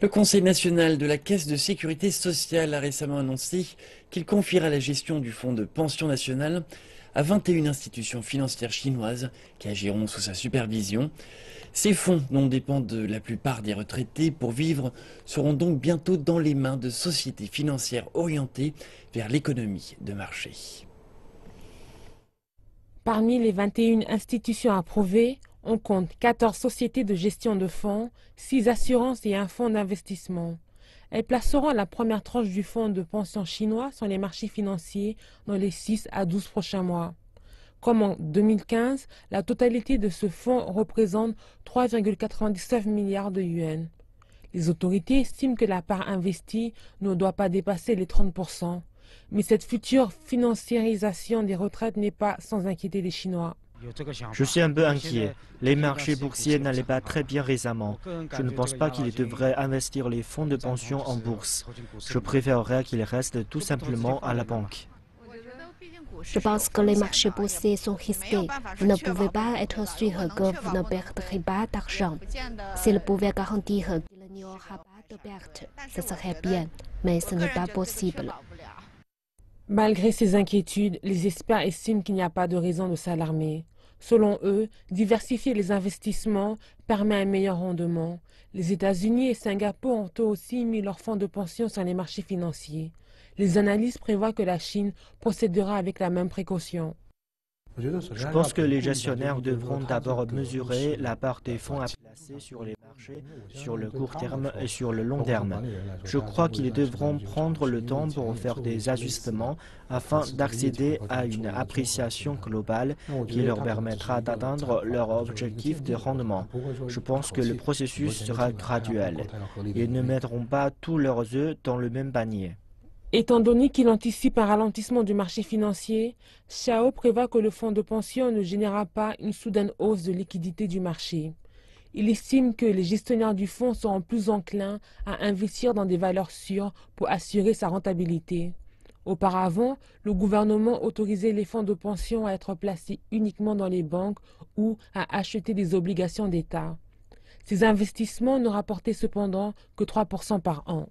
Le Conseil national de la Caisse de sécurité sociale a récemment annoncé qu'il confiera la gestion du fonds de pension national à 21 institutions financières chinoises qui agiront sous sa supervision. Ces fonds, dont dépendent la plupart des retraités pour vivre, seront donc bientôt dans les mains de sociétés financières orientées vers l'économie de marché. Parmi les 21 institutions approuvées, on compte 14 sociétés de gestion de fonds, 6 assurances et un fonds d'investissement. Elles placeront la première tranche du fonds de pension chinois sur les marchés financiers dans les 6 à 12 prochains mois. Comme en 2015, la totalité de ce fonds représente 3,99 milliards de yuans. Les autorités estiment que la part investie ne doit pas dépasser les 30%. Mais cette future financiarisation des retraites n'est pas sans inquiéter les Chinois. Je suis un peu inquiet. Les marchés boursiers n'allaient pas très bien récemment. Je ne pense pas qu'ils devraient investir les fonds de pension en bourse. Je préférerais qu'ils restent tout simplement à la banque. Je pense que les marchés boursiers sont risqués. Vous ne pouvez pas être sûr que vous ne perdrez pas d'argent. S'ils pouvaient garantir qu'il n'y aura pas de perte, ce serait bien, mais ce n'est pas possible. Malgré ces inquiétudes, les experts estiment qu'il n'y a pas de raison de s'alarmer. Selon eux, diversifier les investissements permet un meilleur rendement. Les États-Unis et Singapour ont eux aussi mis leurs fonds de pension sur les marchés financiers. Les analystes prévoient que la Chine procédera avec la même précaution. Je pense que les gestionnaires devront d'abord mesurer la part des fonds à placer sur les marchés sur le court terme et sur le long terme. Je crois qu'ils devront prendre le temps pour faire des ajustements afin d'accéder à une appréciation globale qui leur permettra d'atteindre leur objectif de rendement. Je pense que le processus sera graduel. Ils ne mettront pas tous leurs œufs dans le même panier. Étant donné qu'il anticipe un ralentissement du marché financier, Xiao prévoit que le fonds de pension ne générera pas une soudaine hausse de liquidité du marché. Il estime que les gestionnaires du fonds seront plus enclins à investir dans des valeurs sûres pour assurer sa rentabilité. Auparavant, le gouvernement autorisait les fonds de pension à être placés uniquement dans les banques ou à acheter des obligations d'État. Ces investissements ne rapportaient cependant que 3% par an.